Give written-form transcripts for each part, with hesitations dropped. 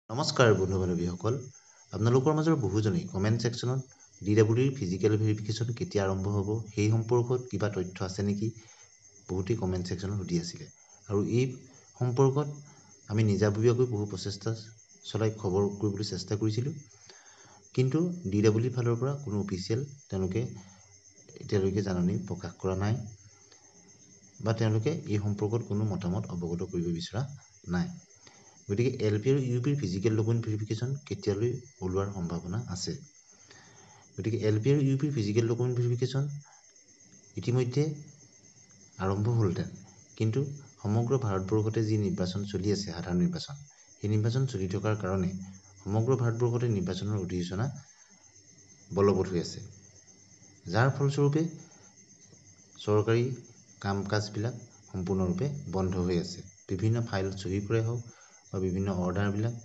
নমস্কাৰ বন্ধু বান্ধৱীসকল আপোনালোকৰ মাজৰ বহুজনেই কমেন্ট সেকশনত ডিডব্লিউৰ ফিজিক্যাল ভেৰিফিকেশন কেতিয়া আৰম্ভ হ'ব সেই সম্পৰ্কত কিবা তথ্য আছে নেকি বহুতেই কমেন্ট সেকশনত সুধি আছিলে আৰু এই সম্পৰ্কত আমি নিজাববীয়াকৈ বহু প্ৰচেষ্টা চলাই খবৰ কৰিবলৈ চেষ্টা কৰিছিলো কিন্তু ডিডব্লিউৰ ফালৰ পৰা কোনো অফিচিয়েল তেওঁলোকে এতিয়ালৈকে জাননী প্ৰকাশ কৰা নাই বা তেওঁলোকে এই সম্পৰ্কত কোনো মতামত অৱগত কৰিব বিচৰা নাই গতিকে এলপি আৰু ইউপিৰ ফিজিক্যাল ডকুমেন্ট ভেৰিফিকেশন কেতিয়ালৈ ওলোৱাৰ সম্ভাৱনা আছে গতিকে এলপি আৰু ইউপিৰ ফিজিক্যাল ডকুমেন্ট ভেৰিফিকেশন ইতিমধ্যে আৰম্ভ হ'লতেন কিন্তু সমগ্ৰ ভাৰতবৰ্ষতে যি নিৰ্বাচন চলি আছে সাধাৰণ নিৰ্বাচন সেই নিৰ্বাচন চলি থকাৰ কাৰণে সমগ্ৰ ভাৰতবৰ্ষতে নিৰ্বাচনৰ অধিসূচনা বলবৎ হৈ আছে যাৰ ফলস্বৰূপে চৰকাৰী কাম কাজবিলাক সম্পূৰ্ণৰূপে বন্ধ হৈ আছে বিভিন্ন ফাইল চহী কৰাই হওক বা বিভিন্ন অৰ্ডাৰ বিলাক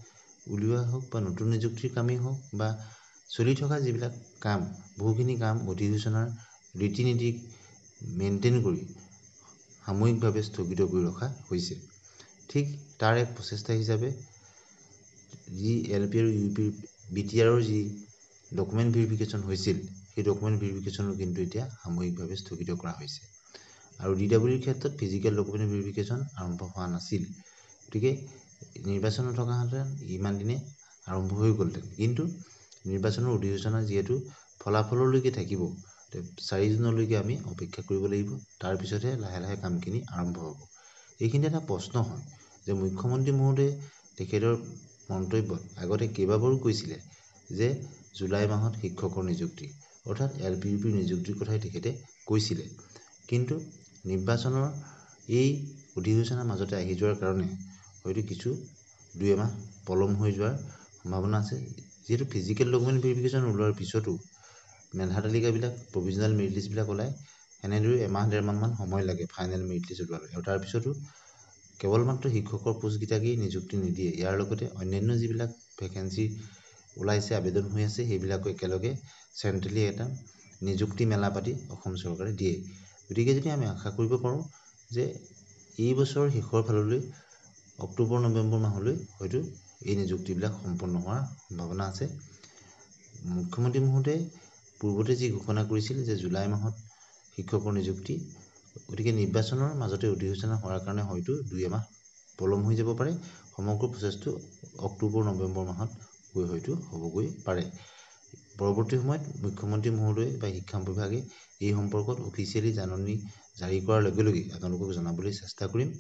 উলিওৱা হওক বা নতুন নিযুক্তিৰ কামেই হওক বা চলি থকা যিবিলাক কাম বহুখিনি কাম অধিসূচনাৰ ৰীতি-নীতি মেইনটেইন কৰি সাময়িকভাৱে স্থগিত কৰি ৰখা হৈছে ঠিক তাৰ এক প্ৰচেষ্টা হিচাপে যি এলপি আৰু ইউপিৰ বিটিআৰৰ যি ডকুমেন্ট ভেৰিফিকেশন হৈছিল সেই ডকুমেন্ট ভেৰিফিকেশনো কিন্তু এতিয়া সাময়িকভাৱে স্থগিত কৰা হৈছে আৰু ডিডব্লিউৰ ক্ষেত্ৰত ফিজিক্যাল ডকুমেন্ট ভেৰিফিকেশন আৰম্ভ হোৱা নাছিল গতিকে নিৰ্বাচন থকাহেঁতেন ইমান দিনে আৰম্ভ হৈ গ'লতেন কিন্তু নিৰ্বাচনৰ অধিসূচনা যিহেতু ফলাফললৈকে থাকিব 4 জুনলৈকে আমি অপেক্ষা কৰিব লাগিব তাৰ পিছতহে লাহে লাহে কামখিনি আৰম্ভ হ'ব এইখিনি এটা প্ৰশ্ন হয় যে মুখ্যমন্ত্ৰী মহোদয়ে তেখেতৰ মন্তব্যত আগতে কেইবাবাৰো কৈছিলে যে জুলাই মাহত শিক্ষকৰ নিযুক্তি অৰ্থাৎ এলপি ইউপিৰ নিযুক্তিৰ কথাই তেখেতে কৈছিলে কিন্তু নিৰ্বাচনৰ এই অধিসূচনাৰ মাজতে আহি যোৱাৰ কাৰণে হয়তো কিছু 2 মাহ পলম হৈ যোৱাৰ সম্ভাৱনা আছে যেহেতু ফিজিক্যাল ডকুমেন্ট ভেৰিফিকেশন ওলোৱাৰ পিছতো মেধা তালিকাবিলাক প্ৰভিজনাল মেৰিট লিষ্ট বিলাক ওলাই এনেদৰে এমাহ 1.5 মাহ মান সময় লাগে ফাইনেল মেৰিট লিষ্ট ওলোৱালৈ আৰু তাৰ পিছতো কেৱল মাত্ৰ শিক্ষকৰ পোষ্টকেইটাকেই নিযুক্তি নিদিয়ে ইয়াৰ লগতে অন্যান্য যিবিলাক ভেকেন্সি ওলাইছে আবেদন হৈ আছে সেইবিলাকো একেলগে চেন্ট্ৰেলি এটা নিযুক্তি মেলা পাতি অসম চৰকাৰে দিয়ে গতিকে যদি আমি আশা কৰিব পাৰো যে এই বছৰ শেষৰ ফাললৈ অক্টোবৰ নৱেম্বৰ মাহলৈ হয়তো এই নিযুক্তিবিলাক সম্পন্ন হোৱাৰ সম্ভাৱনা আছে মুখ্যমন্ত্ৰী মহোদয়ে পূৰ্বতে যি ঘোষণা কৰিছিল যে জুলাই মাহত শিক্ষকৰ নিযুক্তি গতিকে নিৰ্বাচনৰ মাজতে অধিসূচনা হোৱাৰ কাৰণে হয়তো 2 মাহ পলম হৈ যাব পাৰে সমগ্ৰ প্ৰচেছটো অক্টোবৰ নৱেম্বৰ মাহত গৈ হয়তো হ'বগৈ পাৰে পৰৱৰ্তী সময়ত মুখ্যমন্ত্ৰী মহোদয় বা শিক্ষা বিভাগে এই সম্পৰ্কত অফিচিয়েলি জাননী জাৰি কৰাৰ লগে লগে আপোনালোকক জনাবলৈ চেষ্টা কৰিম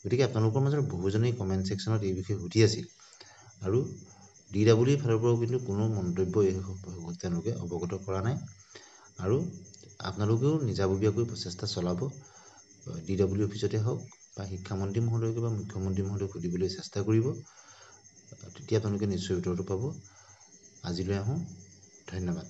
গতিকে আপোনালোকৰ মাজৰ বহুজনেই কমেন্ট সেকশনত এই বিষয়ে সুধি আছিল আৰু ডিডব্লিউৰ ফালৰ পৰাও কিন্তু কোনো মন্তব্য এই তেওঁলোকে অৱগত কৰা নাই আৰু আপোনালোকেও নিজাববীয়াকৈ প্ৰচেষ্টা চলাব ডিডব্লিউ অফিচতে হওক বা শিক্ষামন্ত্ৰী মহোদয়কে বা মুখ্যমন্ত্ৰী মহোদয়ক সুধিবলৈ চেষ্টা কৰিব তেতিয়া আপোনালোকে নিশ্চয় উত্তৰটো পাব আজিলৈ আহোঁ ধন্যবাদ